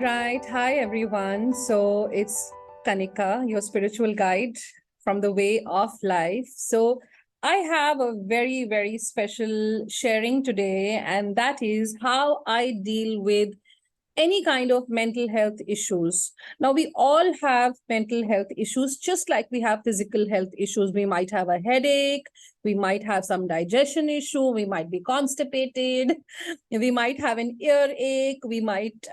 right. Hi, everyone. So it's Kanika, your spiritual guide from the way of life. So I have a very, very special sharing today, and that is how I deal with any kind of mental health issues. Now, we all have mental health issues, just like we have physical health issues. We might have a headache, we might have some digestion issue, we might be constipated, we might have an earache, we might,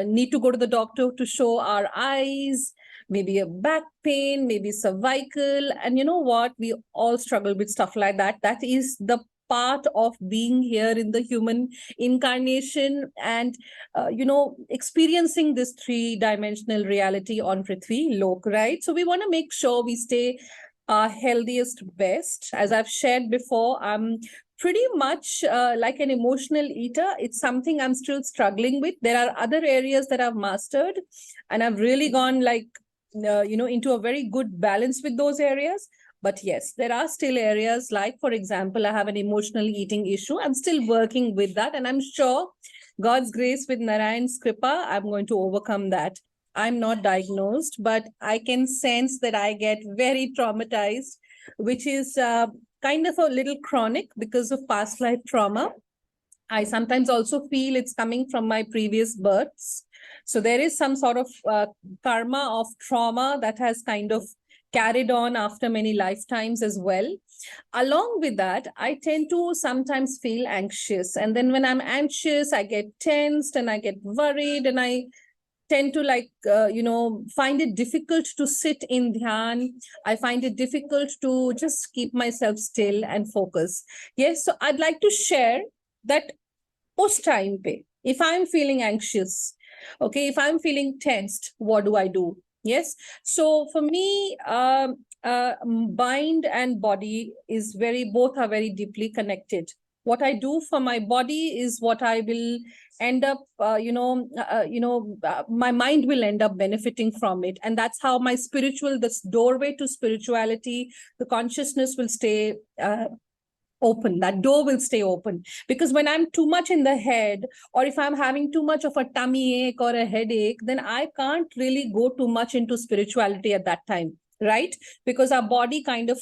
need to go to the doctor to show our eyes, maybe a back pain, maybe cervical. And you know what? We all struggle with stuff like that. That is the part of being here in the human incarnation and experiencing this three-dimensional reality on Prithvi Lok, right? So we want to make sure we stay our healthiest best. As I've shared before, I'm pretty much like an emotional eater. It's something I'm still struggling with. There are other areas that I've mastered, and I've really gone into a very good balance with those areas. But yes, there are still areas like, for example, I have an emotional eating issue. I'm still working with that. And I'm sure God's grace with Narayan's Kripa, I'm going to overcome that. I'm not diagnosed, but I can sense that I get very traumatized, which is kind of a little chronic because of past life trauma. I sometimes also feel it's coming from my previous births. So there is some sort of karma of trauma that has kind of carried on after many lifetimes as well. Along with that, I tend to sometimes feel anxious. And then when I'm anxious, I get tensed and I get worried, and I tend to find it difficult to sit in dhyan. I find it difficult to just keep myself still and focus. Yes, so I'd like to share that उस time pe, if I'm feeling anxious, okay, if I'm feeling tensed, what do I do? Yes. So for me, mind and body is both are very deeply connected. What I do for my body is what I will end up, my mind will end up benefiting from it. And that's how this doorway to spirituality, the consciousness will stay open. That door will stay open, because when I'm too much in the head, or if I'm having too much of a tummy ache or a headache, then I can't really go too much into spirituality at that time, right? Because our body kind of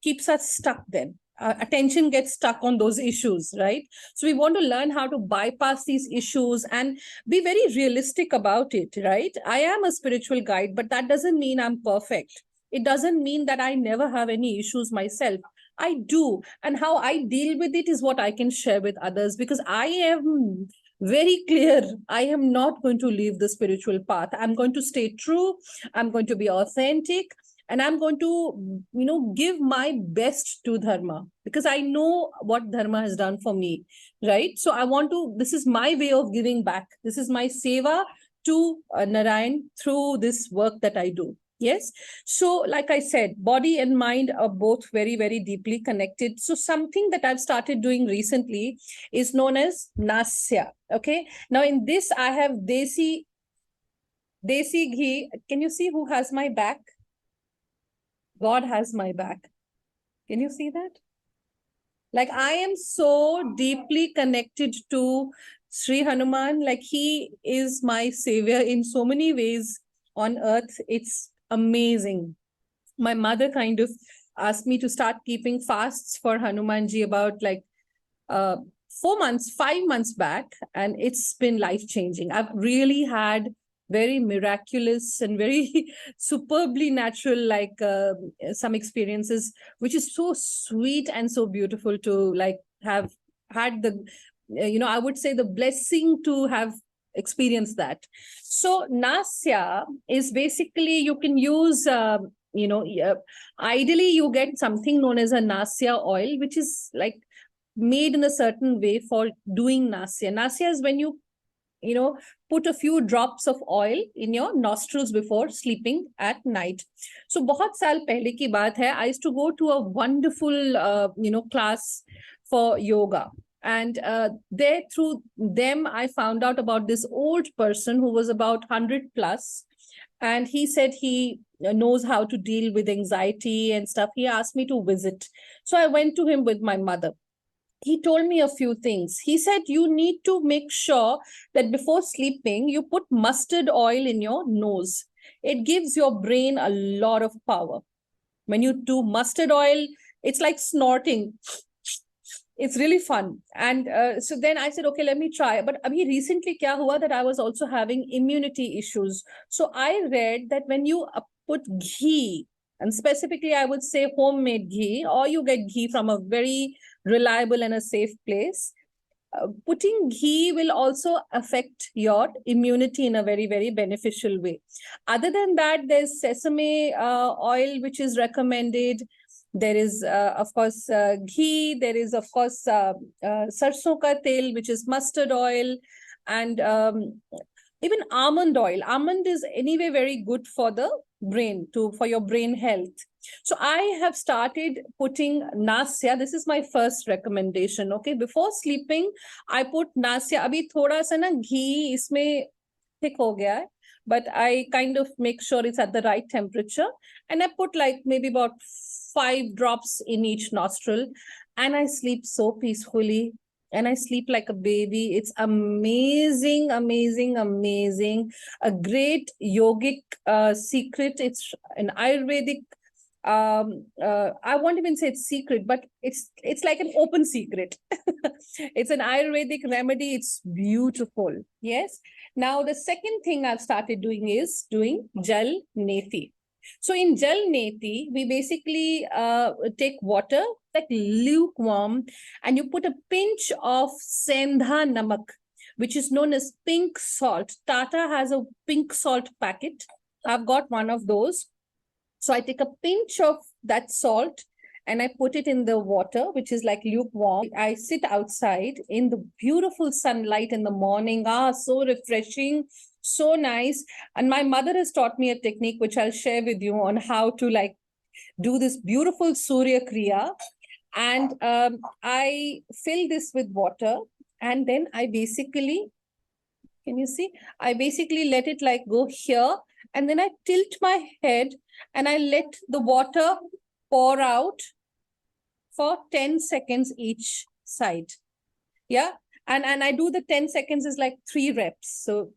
keeps us stuck then. Attention gets stuck on those issues, right? So we want to learn how to bypass these issues and be very realistic about it, right? I am a spiritual guide, but that doesn't mean I'm perfect. It doesn't mean that I never have any issues myself. I do. And how I deal with it is what I can share with others, because I am very clear. I am not going to leave the spiritual path. I'm going to stay true. I'm going to be authentic. And I'm going to, give my best to Dharma, because I know what Dharma has done for me, right? So this is my way of giving back. This is my seva to Narayan through this work that I do. Yes. So like I said, body and mind are both very, very deeply connected. So something that I've started doing recently is known as Nasya. Okay. Now in this, I have Desi ghee. Can you see who has my back? God has my back. Can you see that? Like, I am so deeply connected to Sri Hanuman. Like, he is my savior in so many ways on earth. It's amazing. My mother kind of asked me to start keeping fasts for Hanumanji about 5 months back, and it's been life-changing. I've really had very miraculous and very superbly natural, some experiences, which is so sweet and so beautiful to have had I would say the blessing to have experienced that. So Nasya is basically, you can use, ideally you get something known as a Nasya oil, which is like made in a certain way for doing Nasya. Nasya is when you put a few drops of oil in your nostrils before sleeping at night. So बहुत साल पहले की बात है, I used to go to a wonderful class for yoga. And there, through them, I found out about this old person who was about 100 plus. And he said he knows how to deal with anxiety and stuff. He asked me to visit. So I went to him with my mother. he told me a few things. He said you need to make sure that before sleeping, you put mustard oil in your nose. It gives your brain a lot of power. When you do mustard oil, it's like snorting. It's really fun. And so then I said, okay, let me try. But abhi recently kya hua that I was also having immunity issues. So I read that when you put ghee, and specifically I would say homemade ghee, or you get ghee from a very reliable and a safe place, putting ghee will also affect your immunity in a very, very beneficial way. Other than that, there's sesame oil, which is recommended. There is, of course, ghee. There is, of course, sarson ka tel, which is mustard oil, and even almond oil. Almond is anyway very good for the brain, for your brain health. So I have started putting nasya. This is my first recommendation. Okay, before sleeping, I put nasya. Abhi thoda sa na ghee isme thick ho gaya hai, but I kind of make sure it's at the right temperature, and I put like maybe about 5 drops in each nostril, and I sleep so peacefully. And I sleep like a baby. It's amazing, amazing, amazing. A great yogic secret. It's an Ayurvedic. I won't even say it's secret, but it's like an open secret. It's an Ayurvedic remedy. It's beautiful. Yes. Now the second thing I've started doing is doing Jal Neti. So in Jal Neti, we basically take water like lukewarm, and you put a pinch of Sendha Namak, which is known as pink salt. Tata has a pink salt packet. I've got one of those. So I take a pinch of that salt and I put it in the water, which is like lukewarm. I sit outside in the beautiful sunlight in the morning. So refreshing, so nice. And my mother has taught me a technique, which I'll share with you, on how to like do this beautiful Surya Kriya. And I fill this with water, and then I basically, can you see? I basically let it like go here, and then I tilt my head and I let the water pour out for 10 seconds each side. Yeah. And I do the 10 seconds is like 3 reps. So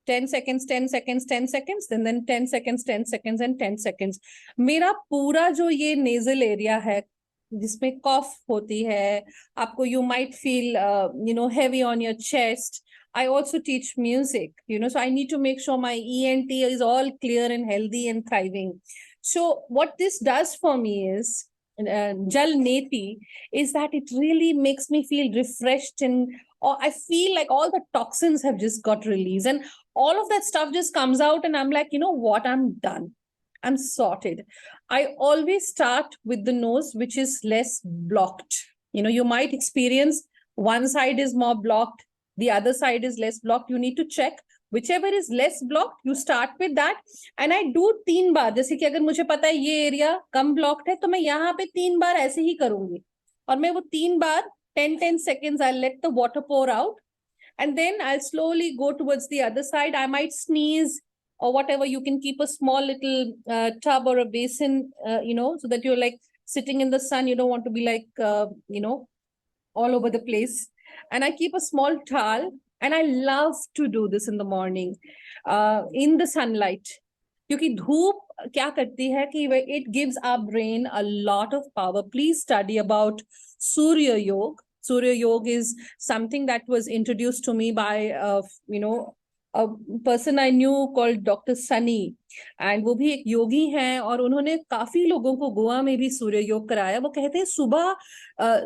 10 seconds, 10 seconds, 10 seconds, then 10 seconds, 10 seconds, and 10 seconds. मेरा पूरा जो ये nasal area है, जिसमें cough होती है, आपको you might feel, heavy on your chest. I also teach music, so I need to make sure my ENT is all clear and healthy and thriving. So what this does for me is, Jal Neti, is that it really makes me feel refreshed, and I feel like all the toxins have just got released, and all of that stuff just comes out, and I'm like, you know what, I'm done. I'm sorted. I always start with the nose, which is less blocked. You might experience one side is more blocked, the other side is less blocked. You need to check whichever is less blocked, you start with that. And I do 3 बार, जैसे कि अगर मुझे पता है ये area कम blocked है, तो मैं यहाँ पे 3 बार ऐसे ही करूंगी, और मैं वो 3 बार 10 seconds I'll let the water pour out, and then I'll slowly go towards the other side. I might sneeze or whatever. You can keep a small little tub or a basin, so that you're like sitting in the sun. You don't want to be like, all over the place. And I keep a small towel, and I love to do this in the morning, in the sunlight. क्योंकि धूप क्या करती है कि it gives our brain a lot of power. Please study about Surya Yoga. Surya Yoga is something that was introduced to me by, a person I knew called Dr. Sunny, and वो भी एक योगी हैं, और उन्होंने काफी लोगों को गोवा में भी सूर्य योग कराया. वो कहते हैं सुबह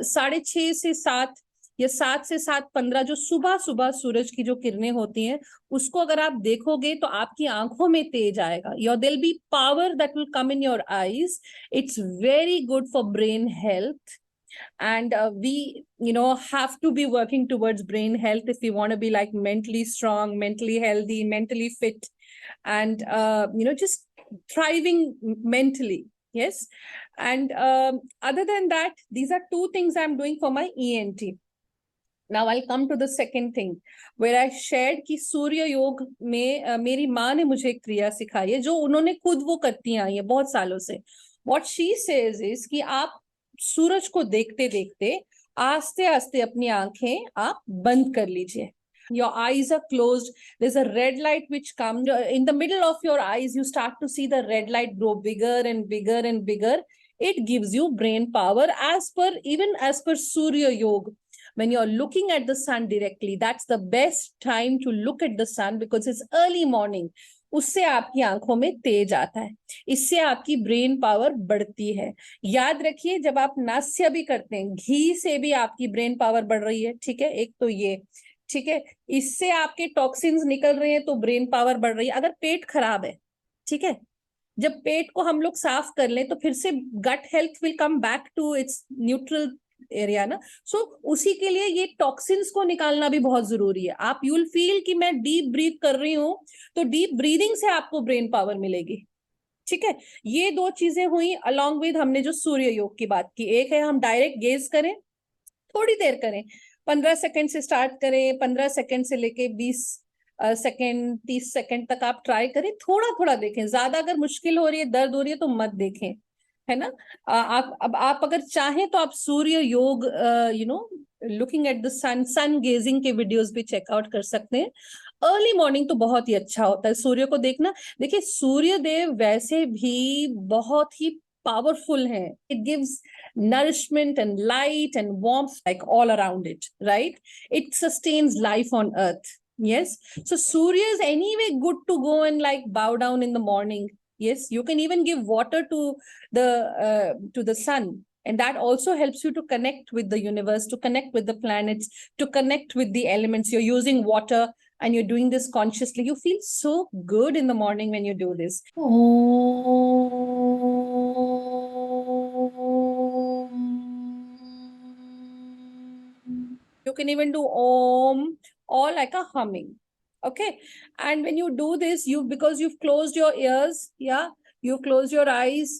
6:30 से 7 या 7 से 7:15 जो सुबह सुबह सूरज की जो किरणें होती हैं, उसको अगर आप देखोगे तो आपकी आंखों में तेज आएगा. There'll be power that will come in your eyes. It's very good for brain health. And we have to be working towards brain health if we want to be like mentally strong, mentally healthy, mentally fit, and just thriving mentally. Yes. And other than that, these are 2 things I'm doing for my ENT. Now I'll come to the second thing, where I shared कि सूर्य योग में मेरी माँ ने मुझे एक क्रिया सिखाई है, जो उन्होंने खुद वो करती आई है बहुत सालों से. What she says is कि आप सूरज को देखते देखते आस्ते आस्ते अपनी आंखें आप बंद कर लीजिए. Your eyes are closed. There's a red light which comes in the middle of your eyes. You start to see the red light grow bigger and bigger and bigger. It gives you brain power even as per Surya Yoga. When you're looking at the sun directly, that's the best time to look at the sun because it's early morning. उससे आपकी आंखों में तेज आता है, इससे आपकी brain power बढ़ती है. याद रखिए, जब आप नास्य भी करते हैं, घी से भी आपकी ब्रेन पावर बढ़ रही है. ठीक है, एक तो ये, ठीक है, इससे आपके टॉक्सिन्स निकल रहे हैं तो ब्रेन पावर बढ़ रही है. अगर पेट खराब है, ठीक है, जब पेट को हम लोग साफ कर लें तो फिर से gut health will come back to its neutral area ना. सो उसी के लिए ये टॉक्सिन्स को निकालना भी बहुत जरूरी है. आप यू विल फील कि मैं डीप ब्रीथ कर रही हूं, तो डीप ब्रीदिंग से आपको ब्रेन पावर मिलेगी. ठीक है, ये दो चीजें हुई अलॉन्ग विद हमने जो सूर्य योग की बात की. एक है हम डायरेक्ट गेज करें, थोड़ी देर करें, 15 सेकंड से स्टार्ट करें, 15 सेकंड से लेके 20 सेकंड, 30 सेकंड तक आप ट्राई करें. थोड़ा थोड़ा देखें, ज्यादा अगर मुश्किल हो रही है, दर्द हो रही है तो मत देखें, है ना. आप अब आप अगर चाहें तो आप Surya yoga looking at the sun, sun gazing के वीडियोस भी चेकआउट कर सकते हैं. अर्ली मॉर्निंग तो बहुत ही अच्छा होता है सूर्य को देखना. देखिए, सूर्य देव वैसे भी बहुत ही पावरफुल है. It gives nourishment and light and warmth like all around it, right? It sustains life on earth. Yes, so Surya is anyway good to go and like bow down in the morning. Yes, you can even give water to the sun, and that also helps you to connect with the universe, to connect with the planets, to connect with the elements. You're using water and you're doing this consciously. You feel so good in the morning when you do this. You can even do om or like a humming. Okay. And when you do this, because you've closed your ears, yeah, you close your eyes,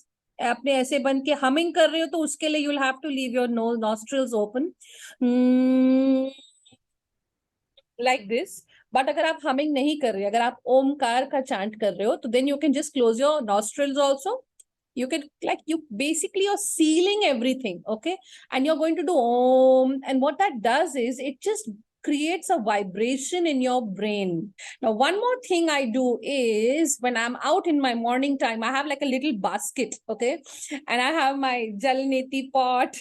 आपने ऐसे बंद के humming कर रहे हो, तो उसके लिए you'll have to leave your nose nostrils open like this. But अगर आप हमिंग नहीं कर रहे, अगर आप ओमकार का चांट कर रहे हो, तो then you can just close your nostrils also. You can, like, you basically are sealing everything, okay? And you're going to do om, and what that does is it just creates a vibration in your brain. Now, one more thing I do is when I'm out in my morning time, I have like a little basket, okay? And I have my Jalneti pot,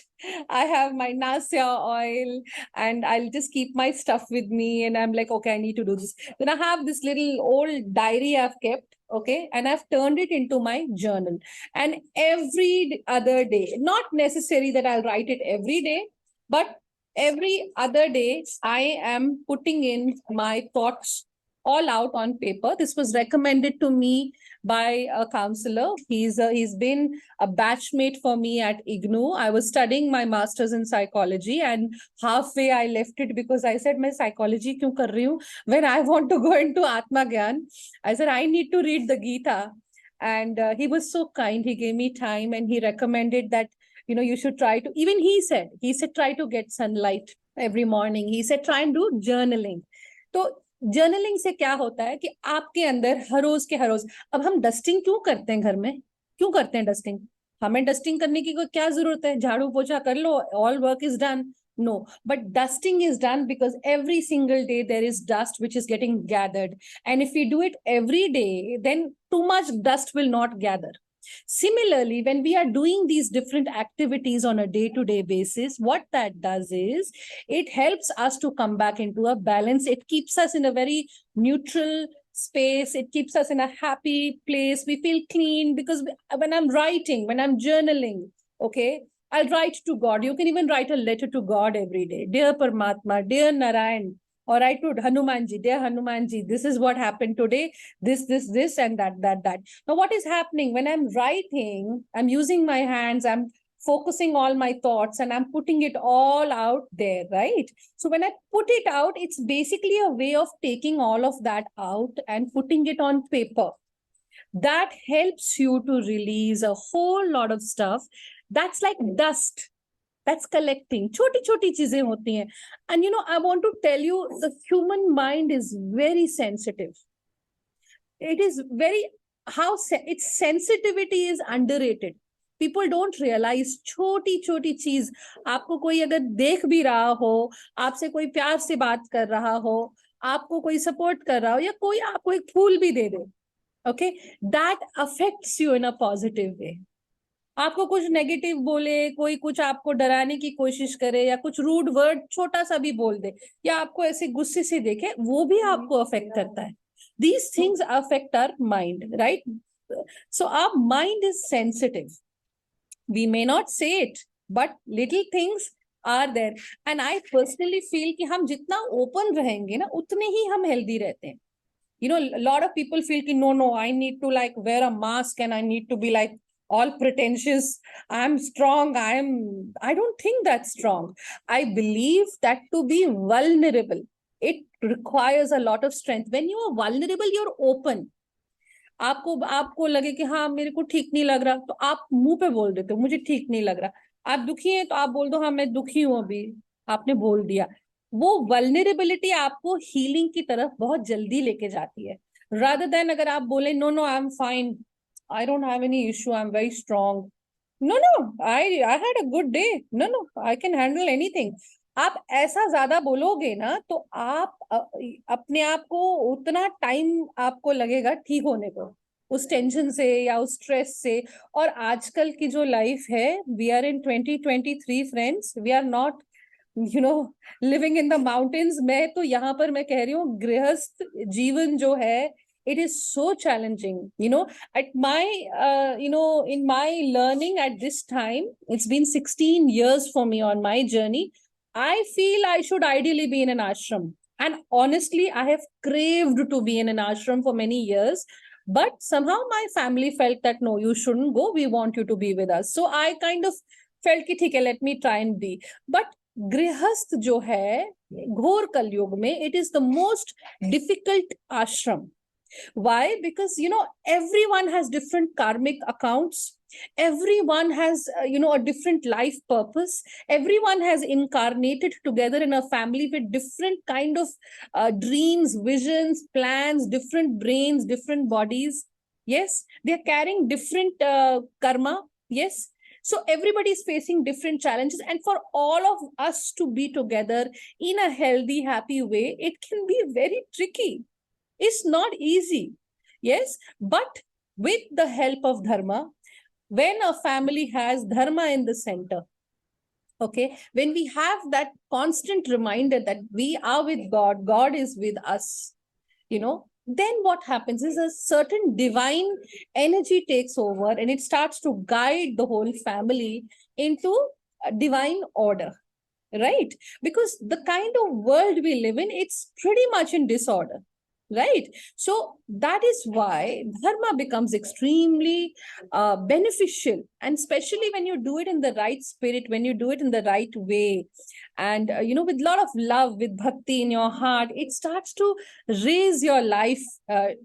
I have my Nasya oil, and I'll just keep my stuff with me. And I'm like, okay, I need to do this. Then I have this little old diary I've kept, okay? And I've turned it into my journal. And every other day, not necessary that I'll write it every day, but every other day, I am putting in my thoughts all out on paper. This was recommended to me by a counselor. He's been a batchmate for me at IGNU. I was studying my master's in psychology, and halfway I left it because I said, "मैं psychology क्यों कर रही हूँ when I want to go into Atma Gyan?" I said, "I need to read the Gita." And he was so kind. He gave me time and he recommended that you should try to, even he said try to get sunlight every morning. He said try and do journaling. तो journaling से क्या होता है कि आपके अंदर हर रोज के हर रोज, अब हम डस्टिंग क्यों करते हैं घर में, क्यों करते हैं डस्टिंग? हमें डस्टिंग करने की कोई क्या जरूरत है? झाड़ू पोछा कर लो, all work is done. No, but dusting is done because every single day there is dust which is getting gathered. And if we do it every day, then too much dust will not gather. Similarly, when we are doing these different activities on a day-to-day basis, what that does is it helps us to come back into a balance. It keeps us in a very neutral space. It keeps us in a happy place. We feel clean because when I'm writing, when I'm journaling, okay, I'll write to God. You can even write a letter to God every day. Dear Paramatma, dear Narayan, or write to Hanumanji, dear Hanumanji, this is what happened today, this, and that. Now, what is happening when I'm writing? I'm using my hands, I'm focusing all my thoughts, and I'm putting it all out there, right? So when I put it out, it's basically a way of taking all of that out and putting it on paper. That helps you to release a whole lot of stuff that's like dust, that's collecting. Choti choti cheeze hoti hain. And I want to tell you, the human mind is very sensitive. It is very, its sensitivity is underrated. People don't realize छोटी छोटी चीज, आपको कोई अगर देख भी रहा हो, आपसे कोई प्यार से बात कर रहा हो, आपको कोई सपोर्ट कर रहा हो, या कोई आपको एक फूल भी दे दे, okay, that affects you in a positive way. आपको कुछ नेगेटिव बोले, कोई कुछ आपको डराने की कोशिश करे, या कुछ रूड वर्ड छोटा सा भी बोल दे, या आपको ऐसे गुस्से से देखे, वो भी आपको अफेक्ट करता है। These things affect our mind, right? So our mind is sensitive, we may not say it, but little things are there. And I personally feel कि हम जितना open रहेंगे ना, उतने ही हम healthy रहते हैं। You know, a lot of people feel कि no, I need to like wear a mask and I need to be like all pretentious. I'm strong. I don't think that's strong. I believe that to be vulnerable, it requires a lot of strength. When you are vulnerable, you're open. आपको आपको लगे कि हाँ मेरे को ठीक नहीं लग रहा, तो आप मुंह पे बोल देते हो मुझे ठीक नहीं लग रहा। आप दुखी हैं तो आप बोल दो हाँ मैं दुखी हूं अभी, आपने बोल दिया। वो वल्नरेबिलिटी आपको हीलिंग की तरफ बहुत जल्दी लेके जाती है, रादर देन अगर आप बोले no no I am fine, I don't have any issue, I am very strong, no no I had a good day, no no I can handle anything. आप ऐसा ज्यादा बोलोगे ना तो आप अपने आप को उतना टाइम आपको लगेगा ठीक होने को, उस टेंशन से या उस स्ट्रेस से। और आजकल की जो लाइफ है, we are in 2023 friends, we are not living in the mountains. मैं तो यहाँ पर मैं कह रही हूँ गृहस्थ जीवन जो है, it is so challenging, at my in my learning at this time, it's been 16 years for me on my journey. I feel I should ideally be in an ashram, and honestly I have craved to be in an ashram for many years, but somehow my family felt that no, you shouldn't go, we want you to be with us. So I kind of felt कि ठीक है, let me try and be. But गृहस्थ जो है घोर कलयुग में, it is the most difficult ashram. Why? Because, everyone has different karmic accounts. Everyone has, a different life purpose. Everyone has incarnated together in a family with different kind of dreams, visions, plans, different brains, different bodies. Yes, they're carrying different karma. Yes. So everybody is facing different challenges. And for all of us to be together in a healthy, happy way, it can be very tricky. It's not easy. Yes, but with the help of dharma, when a family has dharma in the center, okay, when we have that constant reminder that we are with God, God is with us, then what happens is a certain divine energy takes over and it starts to guide the whole family into a divine order, right? Because the kind of world we live in, it's pretty much in disorder, right? So that is why dharma becomes extremely beneficial, and especially when you do it in the right spirit, when you do it in the right way, and with a lot of love, with bhakti in your heart, it starts to raise your life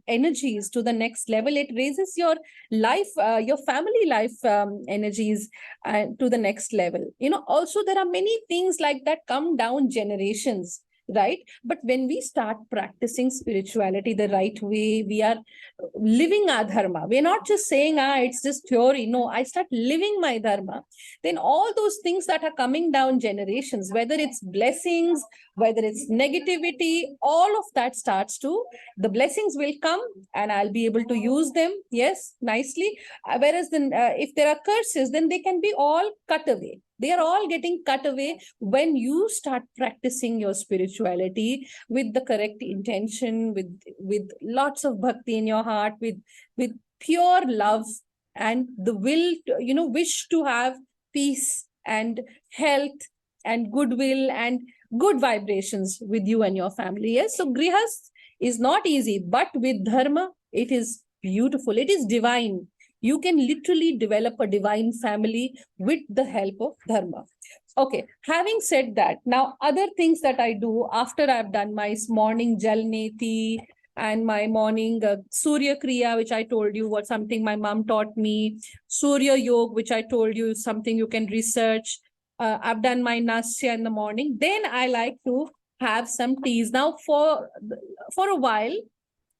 energies to the next level. It raises your life, your family life energies to the next level. Also there are many things like that come down generations, right? But when we start practicing spirituality the right way, we are living our dharma. We're not just saying, it's just theory. No, I start living my dharma. Then all those things that are coming down generations, whether it's blessings, whether it's negativity, all of that starts to, the blessings will come and I'll be able to use them, yes, nicely. Whereas then if there are curses, then they can be all cut away. They are all getting cut away when you start practicing your spirituality with the correct intention, with lots of bhakti in your heart, with pure love and the will to, wish to have peace and health and goodwill and good vibrations with you and your family. Yes, so grihast is not easy, but with dharma, it is beautiful. It is divine. You can literally develop a divine family with the help of dharma. Okay, having said that, now other things that I do after I've done my morning jal neti and my morning Surya Kriya, which I told you was something my mom taught me, Surya Yoga, which I told you is something you can research. I've done my Nasya in the morning. Then I like to have some teas. Now for a while,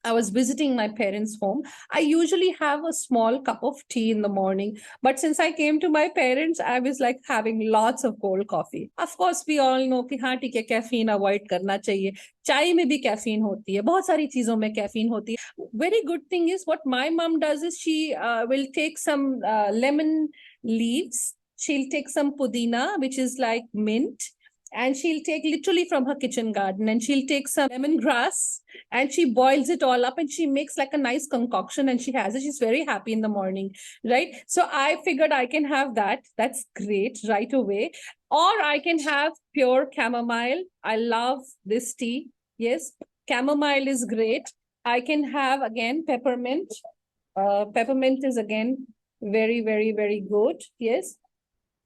I was visiting my parents' home. I usually have a small cup of tea in the morning, but since I came to my parents, I was like having lots of cold coffee. Of course, we all know कि हाँ ठीक है caffeine avoid करना चाहिए. चाय में भी caffeine होती है, बहुत सारी चीजों में caffeine होती है. Very good thing is what my mom does is she will take some lemon leaves. She'll take some pudina, which is like mint, and she'll take literally from her kitchen garden, and she'll take some lemongrass and she boils it all up and she makes like a nice concoction and she has it. She's very happy in the morning, right? So I figured I can have that. That's great right away. Or I can have pure chamomile. I love this tea. Yes, chamomile is great. I can have again peppermint. Peppermint is again very, very, very good. Yes.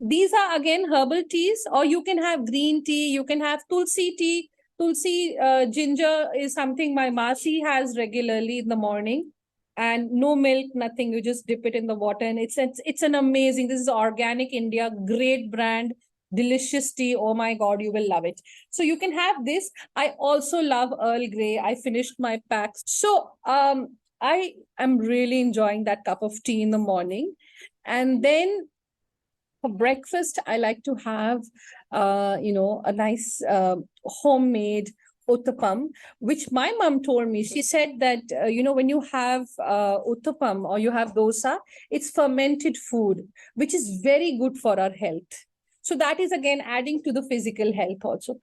These are again herbal teas, or you can have green tea, you can have tulsi tea. Tulsi ginger is something my Masi has regularly in the morning, and no milk, nothing. You just dip it in the water, and it's an amazing. This is organic India, great brand, delicious tea. Oh my God, you will love it. So you can have this. I also love Earl Grey. I finished my packs, so I am really enjoying that cup of tea in the morning, and then for breakfast, I like to have, a nice homemade uttapam, which my mom told me. She said that, when you have uttapam or you have dosa, it's fermented food, which is very good for our health. So that is again adding to the physical health also.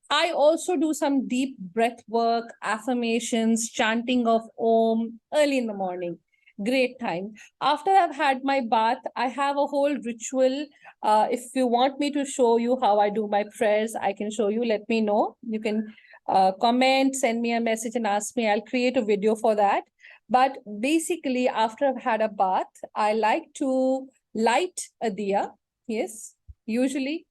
I also do some deep breath work, affirmations, chanting of Om early in the morning. Great time. After I've had my bath, I have a whole ritual. If you want me to show you how I do my prayers, I can show you. Let me know. You can comment, send me a message and ask me. I'll create a video for that. But basically, after I've had a bath, I like to light a diya. Yes, usually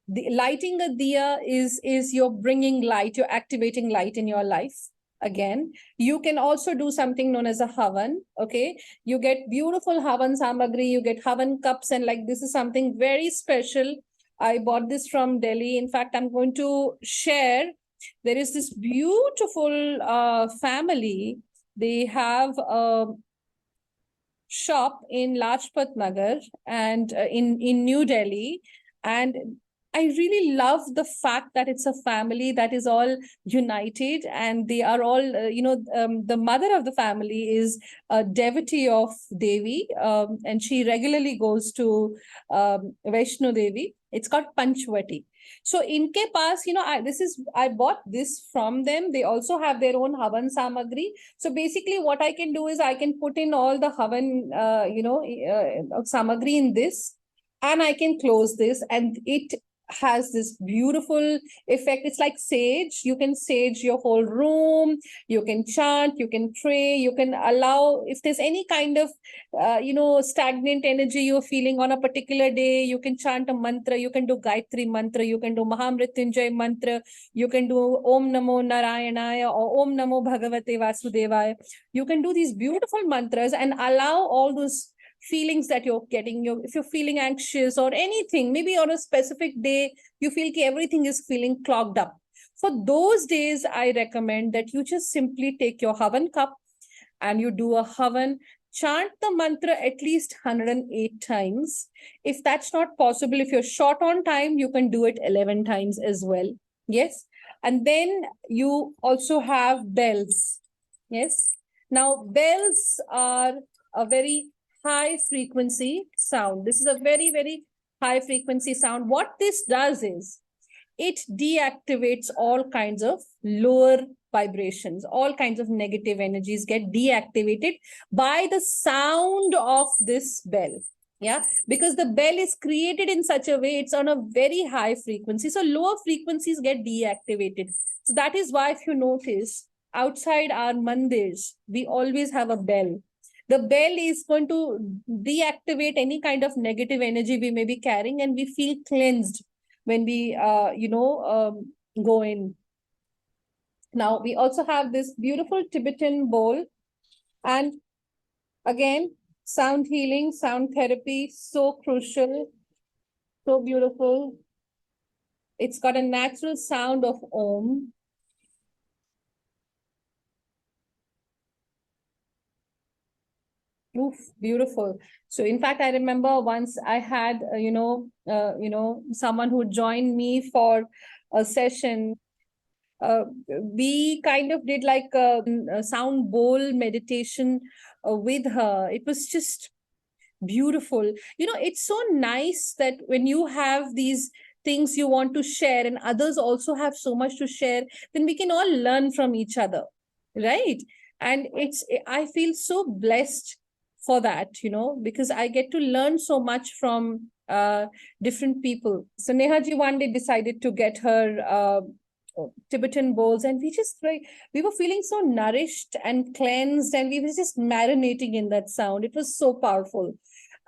the lighting a diya is you're bringing light, you're activating light in your life. Again, you can also do something known as a havan. Okay, you get beautiful havan samagri, you get havan cups, and like this is something very special. I bought this from Delhi. In fact, I'm going to share. There is this beautiful family. They have a shop in Lajpat Nagar and in New Delhi. And I really love the fact that it's a family that is all united, and they are all, the mother of the family is a devotee of Devi, and she regularly goes to Vaishno Devi. It's called Panchvati. So inke paas, I bought this from them. They also have their own Havan Samagri. So basically what I can do is I can put in all the Havan, Samagri in this, and I can close this, and it has this beautiful effect. It's like sage. You can sage your whole room, you can chant, you can pray, you can allow, if there's any kind of stagnant energy you're feeling on a particular day, you can chant a mantra, you can do Gayatri mantra, you can do Mahamrityunjay mantra, you can do Om Namo Narayanaya or Om Namo Bhagavate Vasudevaya. You can do these beautiful mantras and allow all those feelings that you're getting. If you're feeling anxious or anything, maybe on a specific day you feel like everything is feeling clogged up, for those days I recommend that you just simply take your havan cup and you do a havan, chant the mantra at least 108 times. If that's not possible, if you're short on time, you can do it 11 times as well. Yes. And then you also have bells. Yes. Now bells are a very high frequency sound. This is a very, very high frequency sound. What this does is it deactivates all kinds of lower vibrations, all kinds of negative energies get deactivated by the sound of this bell. Yeah, because the bell is created in such a way, it's on a very high frequency. So lower frequencies get deactivated. So that is why, if you notice, outside our mandirs, we always have a bell. The bell is going to deactivate any kind of negative energy we may be carrying, and we feel cleansed when we, go in. Now, we also have this beautiful Tibetan bowl. And again, sound healing, sound therapy, so crucial, so beautiful. It's got a natural sound of Om. Oof, beautiful. So in fact, I remember once I had, someone who joined me for a session. We kind of did like a sound bowl meditation with her. It was just beautiful. It's so nice that when you have these things you want to share and others also have so much to share, then we can all learn from each other, right? And I feel so blessed for that, because I get to learn so much from different people. So Neha ji one day decided to get her Tibetan bowls, and we were feeling so nourished and cleansed, and we were just marinating in that sound. It was so powerful.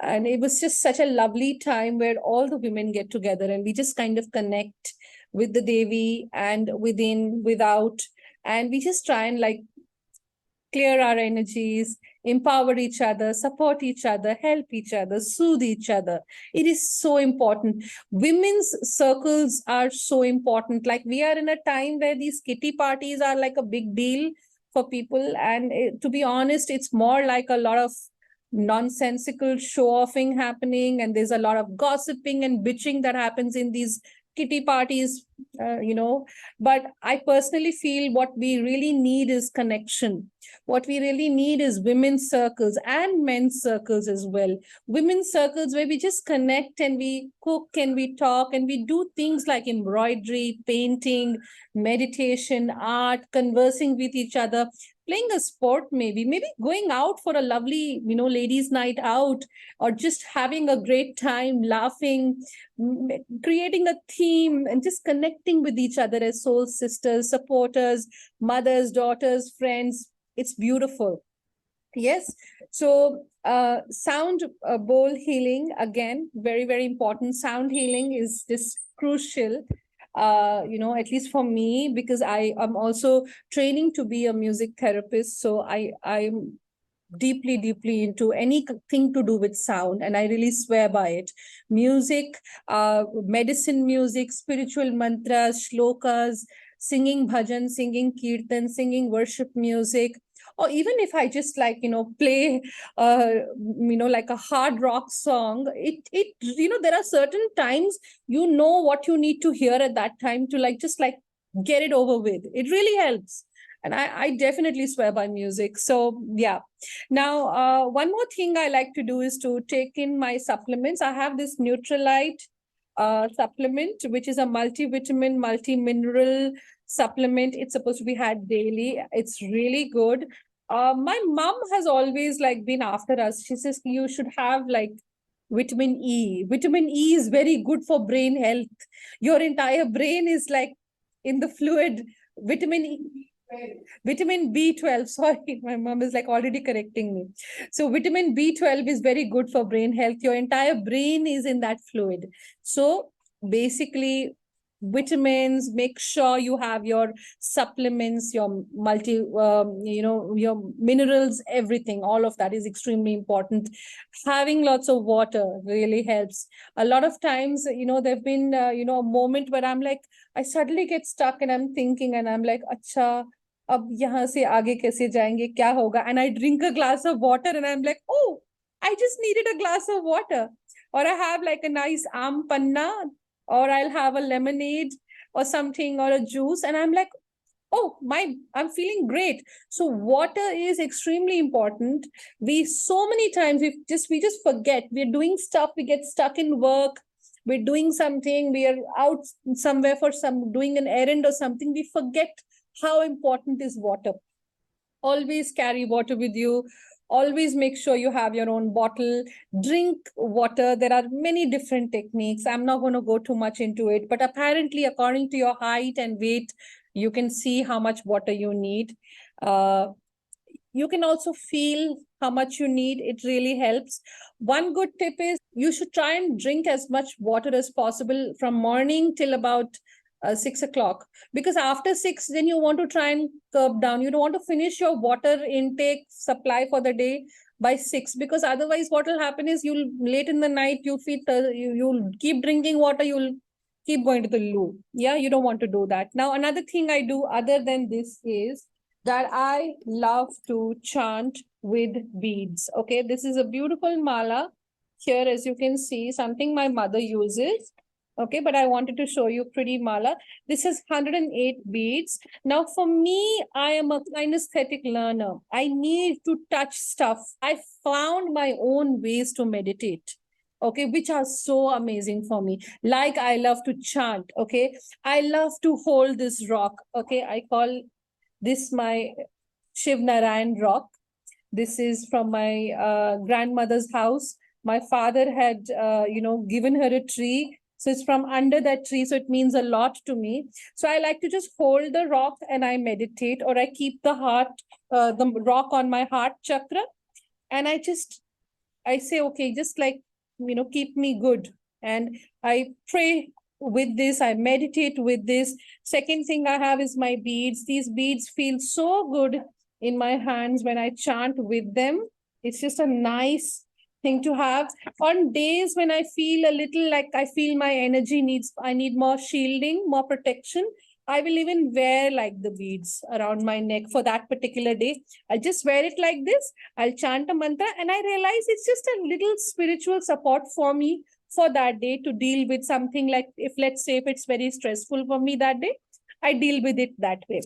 And it was just such a lovely time where all the women get together and we just kind of connect with the Devi and within, without, and we just try and like clear our energies, empower each other, support each other, help each other, soothe each other. It is so important. Women's circles are so important. Like we are in a time where these kitty parties are like a big deal for people. And to be honest, it's more like a lot of nonsensical show offing happening, and there's a lot of gossiping and bitching that happens in these kitty parties, but I personally feel what we really need is connection. What we really need is women's circles and men's circles as well. Women's circles where we just connect and we cook and we talk and we do things like embroidery, painting, meditation, art, conversing with each other, playing a sport, maybe going out for a lovely, ladies' night out, or just having a great time, laughing, creating a theme, and just connecting with each other as soul sisters, supporters, mothers, daughters, friends. It's beautiful. Yes. So sound bowl healing, again, very, very important. Sound healing is just crucial, at least for me, because I am also training to be a music therapist. So I'm deeply, deeply into anything to do with sound, and I really swear by it. Music, medicine music, spiritual mantras, shlokas, singing bhajan, singing kirtan, singing worship music, or even if I just like play like a hard rock song, it there are certain times what you need to hear at that time to like just like get it over with. It really helps. And I definitely swear by music. So yeah. Now, one more thing I like to do is to take in my supplements. I have this Neutralite supplement, which is a multivitamin, multi-mineral supplement. It's supposed to be had daily. It's really good. My mom has always like been after us. She says you should have like vitamin E. Vitamin E is very good for brain health. Your entire brain is like in the fluid. Vitamin E. Vitamin B12, sorry, my mom is like already correcting me. So vitamin B12 is very good for brain health. Your entire brain is in that fluid. So basically, vitamins, make sure you have your supplements, your your minerals, everything. All of that is extremely important. Having lots of water really helps. A lot of times, there've been a moment where I'm like, I suddenly get stuck and I'm thinking and I'm like, acha, अब यहाँ से आगे कैसे जाएंगे, क्या होगा? And I drink a glass of water and I'm like, oh, I just needed a glass of water. Or I have like a nice aam panna, or I'll have a lemonade or something, or a juice, and I'm like, oh I'm feeling great. So water is extremely important. We so many times we just forget. We're doing stuff, we get stuck in work, we're doing something, we are out somewhere for some doing an errand or something, we forget how important is water. Always carry water with you. Always make sure you have your own bottle. Drink water. There are many different techniques. I'm not going to go too much into it, but apparently according to your height and weight, you can see how much water you need. uh, you can also feel how much you need. It really helps. One good tip is you should try and drink as much water as possible from morning till about 6 o'clock, because after 6 then you want to try and curb down. You don't want to finish your water intake supply for the day by 6, because otherwise what will happen is you'll late in the night you'll feel you'll keep drinking water, you'll keep going to the loo. Yeah, you don't want to do that. Now another thing I do other than this is that I love to chant with beads. Okay, this is a beautiful mala. Here, as you can see, something my mother uses. Okay, but I wanted to show you pretty mala. This is 108 beads. Now, for me, I am a kinesthetic learner. I need to touch stuff. I found my own ways to meditate. Okay, which are so amazing for me. Like I love to chant. Okay, I love to hold this rock. Okay, I call this my Shiv Narayan rock. This is from my grandmother's house. My father had, given her a tree. So it's from under that tree. So it means a lot to me. So I like to just hold the rock and I meditate, or I keep the rock on my heart chakra. And I say, okay, just like, keep me good. And I pray with this, I meditate with this. Second thing I have is my beads. These beads feel so good in my hands when I chant with them. It's just a nice thing to have. On days when I feel a little like I feel my energy I need more shielding, more protection, I will even wear like the beads around my neck for that particular day. I just wear it like this. I'll chant a mantra and I realize it's just a little spiritual support for me for that day to deal with something. Like, if let's say if it's very stressful for me that day, I deal with it that way.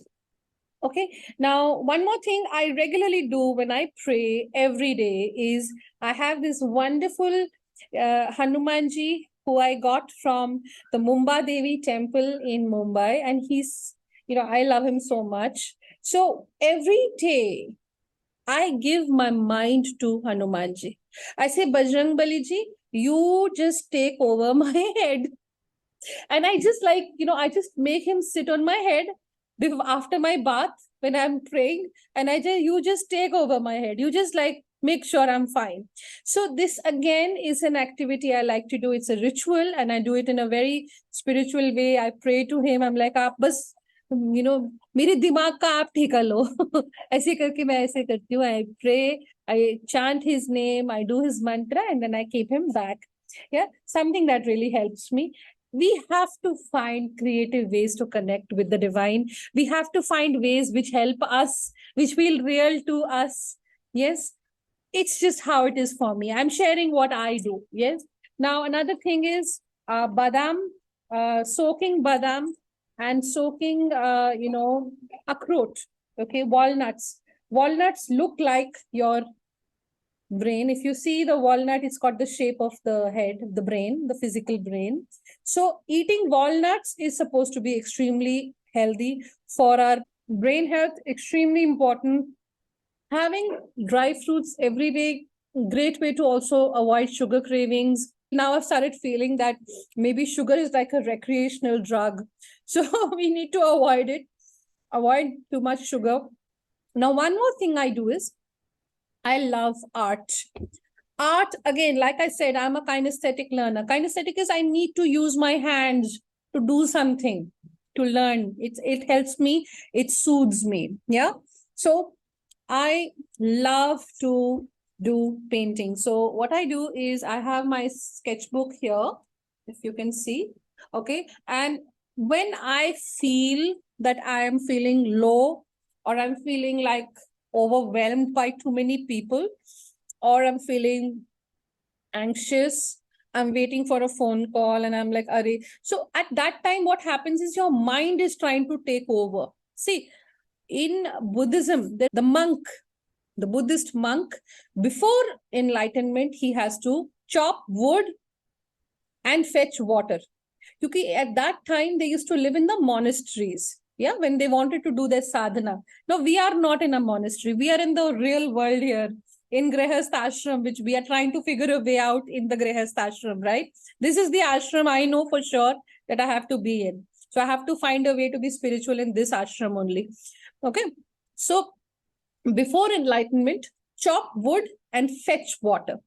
Okay. Now, one more thing I regularly do when I pray every day is I have this wonderful Hanumanji who I got from the Mumba Devi temple in Mumbai. And I love him so much. So every day I give my mind to Hanumanji. I say, Bajrang Baliji, you just take over my head. And I just I just make him sit on my head after my bath when I'm praying. And you just take over my head. You just make sure I'm fine. So this again is an activity I like to do. It's a ritual and I do it in a very spiritual way. I pray to him. I'm like, आप बस मेरे दिमाग का आप ठेका लो ऐसे करके मैं ऐसे करती हूँ. I pray, I chant his name, I do his mantra, and then I keep him back. Yeah, something that really helps me. We have to find creative ways to connect with the divine. We have to find ways which help us, which feel real to us. Yes, it's just how it is for me. I'm sharing what I do. Yes. Now, another thing is badam, soaking badam and soaking, akhroat. Okay, walnuts. Walnuts look like your brain. If you see the walnut, it's got the shape of the head, the brain, the physical brain. So eating walnuts is supposed to be extremely healthy for our brain health, extremely important. Having dry fruits every day, great way to also avoid sugar cravings. Now I've started feeling that maybe sugar is like a recreational drug. So we need to avoid too much sugar. Now, one more thing I do is I love art. Art, again, like I said, I'm a kinesthetic learner. Kinesthetic is I need to use my hands to do something, to learn. It helps me, it soothes me. Yeah. So I love to do painting. So what I do is I have my sketchbook here, if you can see. Okay. And when I feel that I am feeling low, or I'm feeling like overwhelmed by too many people, or I'm feeling anxious, I'm waiting for a phone call and I'm like, Are. So at that time, what happens is your mind is trying to take over. See, in Buddhism, the Buddhist monk, before enlightenment, he has to chop wood and fetch water. Because at that time, they used to live in the monasteries. Yeah, when they wanted to do their sadhana. No, we are not in a monastery. We are in the real world here, in Grihastha ashram, which we are trying to figure a way out in the Grihastha ashram, right? This is the ashram I know for sure that I have to be in. So I have to find a way to be spiritual in this ashram only. Okay. So before enlightenment, chop wood and fetch water.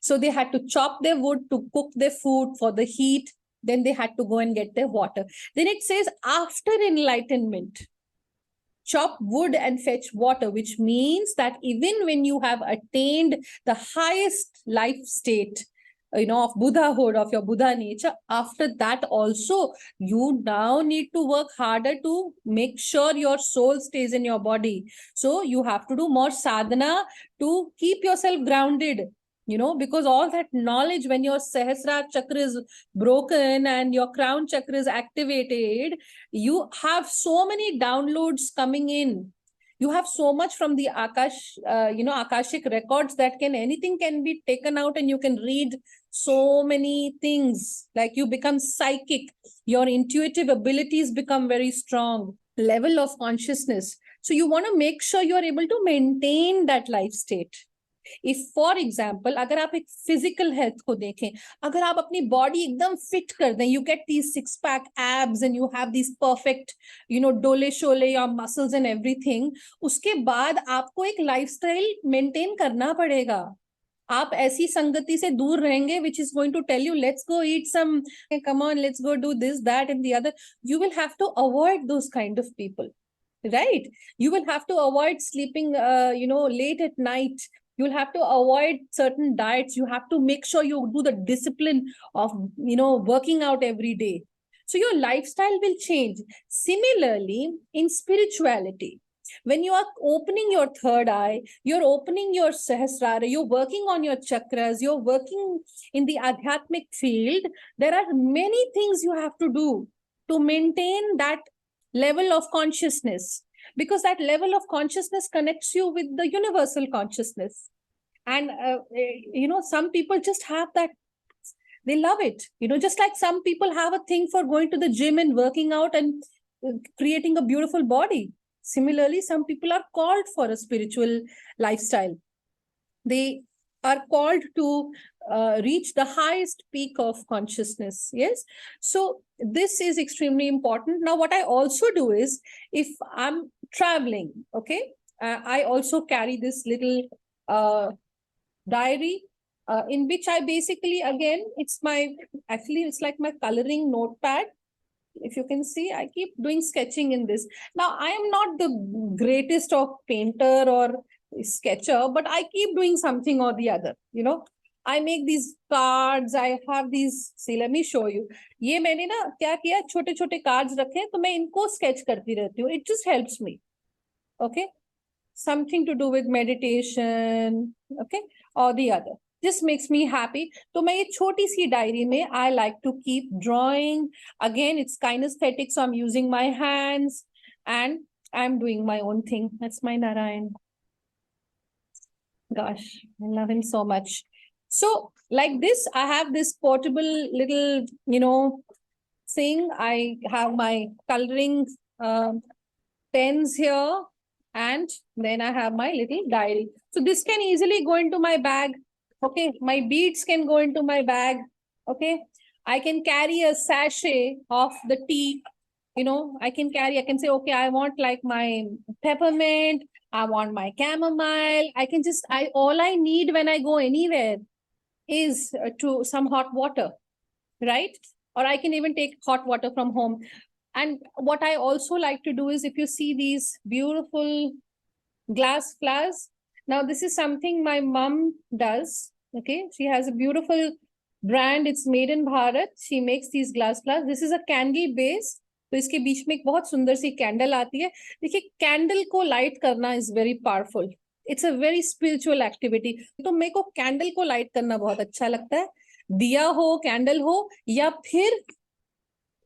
So they had to chop their wood to cook their food for the heat. Then they had to go and get their water. Then it says after enlightenment, chop wood and fetch water, which means that even when you have attained the highest life state, of Buddhahood, of your Buddha nature, after that also you now need to work harder to make sure your soul stays in your body. So you have to do more sadhana to keep yourself grounded, because all that knowledge, when your Sahasrara chakra is broken and your crown chakra is activated, you have so many downloads coming in. You have so much from the Akashic records, that anything can be taken out and you can read so many things. Like, you become psychic, your intuitive abilities become very strong, level of consciousness. So you want to make sure you are able to maintain that life state. If for example अगर आप एक physical health को देखें, अगर आप अपनी body एकदम fit कर दें, you get these six pack abs and you have these perfect dole shole your muscles and everything, उसके बाद आपको एक लाइफस्टाइल मेंटेन करना पड़ेगा. आप ऐसी संगति से दूर रहेंगे which is going to tell you let's go eat some, come on let's go do this that and the other. You will have to avoid those kind of people, right? You will have to avoid sleeping late at night. You'll have to avoid certain diets. You have to make sure you do the discipline of working out every day. So your lifestyle will change. Similarly, in spirituality, when you are opening your third eye, you're opening your Sahasrara, you're working on your chakras, you're working in the Adhyatmic field, there are many things you have to do to maintain that level of consciousness, because that level of consciousness connects you with the universal consciousness. And some people just have that, they love it, just like some people have a thing for going to the gym and working out and creating a beautiful body. Similarly, some people are called for a spiritual lifestyle. They are called to reach the highest peak of consciousness. Yes. So this is extremely important. Now, what I also do is, if I'm traveling, okay, I also carry this little diary in which I basically, again, it's like my coloring notepad. If you can see, I keep doing sketching in this. Now, I am not the greatest of painter or sketcher, but I keep doing something or the other. I make these cards. I have these. See, let me show you. ये मैंने ना क्या किया, छोटे छोटे cards रखे, तो मैं इनको sketch करती रहती हूँ. It just helps me. Okay, something to do with meditation. Okay, or the other. This makes me happy. तो मैं ये छोटी सी डायरी में I like to keep drawing. Again, it's kinesthetic, so I'm using my hands and I'm doing my own thing. That's my Narayan. Gosh, I love him so much. So like this, I have this portable little, thing. I have my coloring pens here, and then I have my little diary. So this can easily go into my bag. Okay, my beads can go into my bag. Okay, I can carry a sachet of the tea. I can say, okay, I want like my peppermint, I want my chamomile. All I need when I go anywhere is to some hot water, right? Or I can even take hot water from home. And what I also like to do is, if you see these beautiful glass flowers, now this is something my mom does. Okay, she has a beautiful brand. It's made in Bharat. She makes these glass flowers. This is a candle base. तो इसके बीच में एक बहुत सुंदर सी candle आती है. देखिए, candle को लाइट करना is very powerful. It's a very spiritual activity. तो मेरे को कैंडल को लाइट करना बहुत अच्छा लगता है. दिया हो, कैंडल हो, या फिर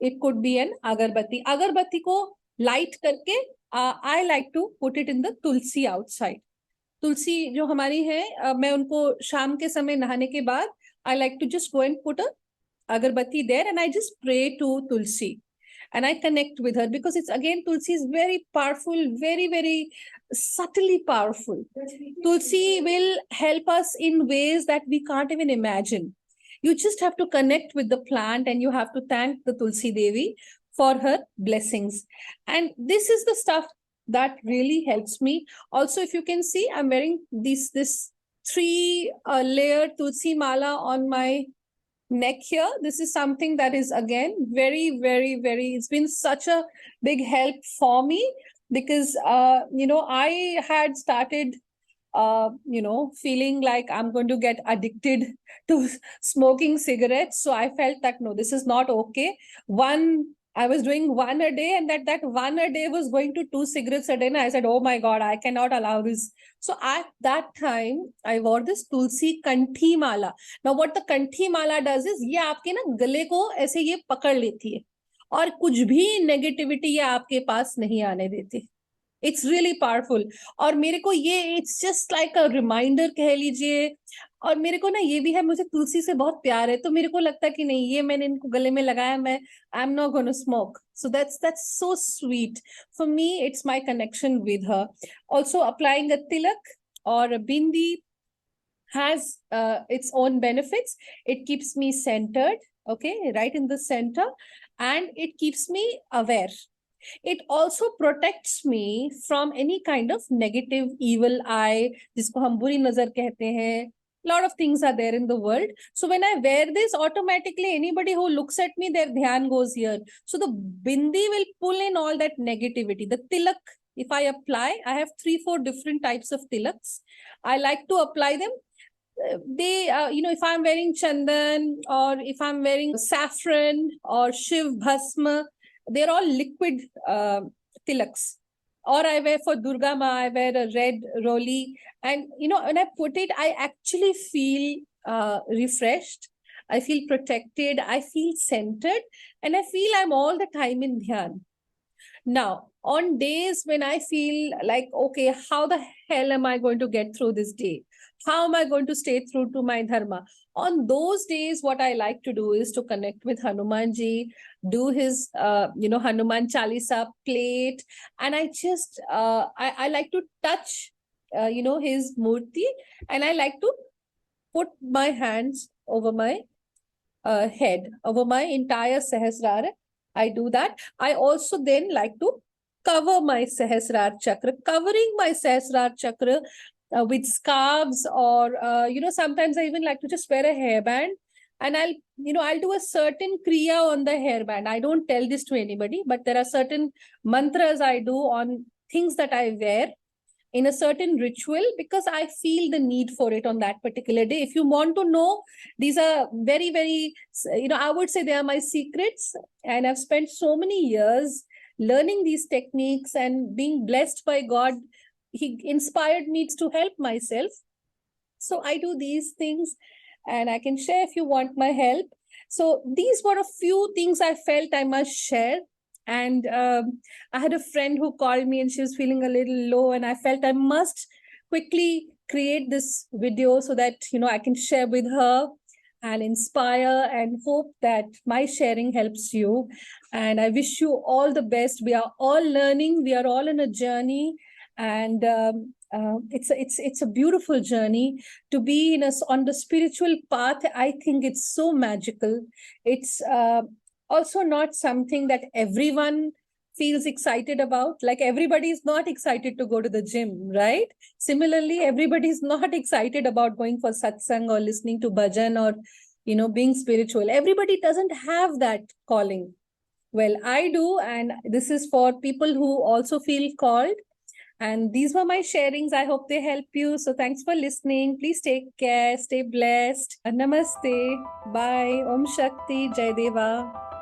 इट कुड बी एन अगरबत्ती. अगरबत्ती को लाइट करके I like to put it in the tulsi outside. तुलसी जो हमारी है, मैं उनको शाम के समय नहाने के बाद I like to just go and put a agarbatti there and I just pray to tulsi and I connect with her, because it's, again, Tulsi is very powerful, very, very subtly powerful. Tulsi will help us in ways that we can't even imagine. You just have to connect with the plant and you have to thank the Tulsi Devi for her blessings. And this is the stuff that really helps me. Also, if you can see, I'm wearing this 3-layer Tulsi mala on my neck here. This is something that is, again, very, very, very, it's been such a big help for me, because I had started feeling like I'm going to get addicted to smoking cigarettes. So I felt that no, this is not okay. I was doing one a day, and that one a day was going to two cigarettes a day. And I said, oh my God, I cannot allow this. So at that time, I wore this Tulsi Kanthi Mala. Now, what the Kanthi Mala does is, ये आपके ना गले को ऐसे ये पकड़ लेती है और कुछ भी नेगेटिविटी ये आपके पास नहीं आने देती. It's really powerful. और मेरे को ये it's just like a reminder कह लीजिए. और मेरे को ना ये भी है, मुझे तुलसी से बहुत प्यार है, तो मेरे को लगता है कि नहीं, ये मैंने इनको गले में लगाया, मैं I am not gonna smoke. So that's so sweet for me. It's my connection with her. Also applying a Tilak or bindi has its own benefits. It keeps me centered, okay, right in the center, and it keeps me aware. It also protects me from any kind of negative evil eye, जिसको हम बुरी नजर कहते हैं. Lot of things are there in the world. So when I wear this, automatically anybody who looks at me, their dhyan goes here. So the bindi will pull in all that negativity. The tilak, if I apply, I have 3-4 different types of tilaks. I like to apply them. If I'm wearing chandan, or if I'm wearing saffron or shiv bhasma, they're all liquid tilaks. Or I wear for Durga Ma, I wear a red roli. And, when I put it, I actually feel refreshed. I feel protected. I feel centered. And I feel I'm all the time in dhyan. Now, on days when I feel like, okay, how the hell am I going to get through this day? How am I going to stay true to my dharma? On those days, what I like to do is to connect with Hanumanji, do his, Hanuman Chalisa, play it. And I just, I like to touch, his murti. And I like to put my hands over my head, over my entire Sahasrara. I do that. I also then like to cover my Sahasrar Chakra, covering my Sahasrar Chakra with scarves, or, sometimes I even like to just wear a hairband, and I'll do a certain kriya on the hairband. I don't tell this to anybody, but there are certain mantras I do on things that I wear in a certain ritual, because I feel the need for it on that particular day. If you want to know, these are very, very, I would say they are my secrets. And I've spent so many years learning these techniques and being blessed by God. He inspired me to help myself. So I do these things, and I can share if you want my help. So these were a few things I felt I must share. And I had a friend who called me, and she was feeling a little low, and I felt I must quickly create this video so that, I can share with her and inspire, and hope that my sharing helps you. And I wish you all the best. We are all learning. We are all in a journey. And it's a beautiful journey to be on the spiritual path. I think it's so magical. It's also not something that everyone feels excited about. Like, everybody is not excited to go to the gym, right? Similarly, everybody is not excited about going for satsang or listening to bhajan or, being spiritual. Everybody doesn't have that calling. Well, I do, and this is for people who also feel called. And these were my sharings. I hope they help you. So thanks for listening. Please take care. Stay blessed. Namaste. Bye. Om Shakti. Jai Deva.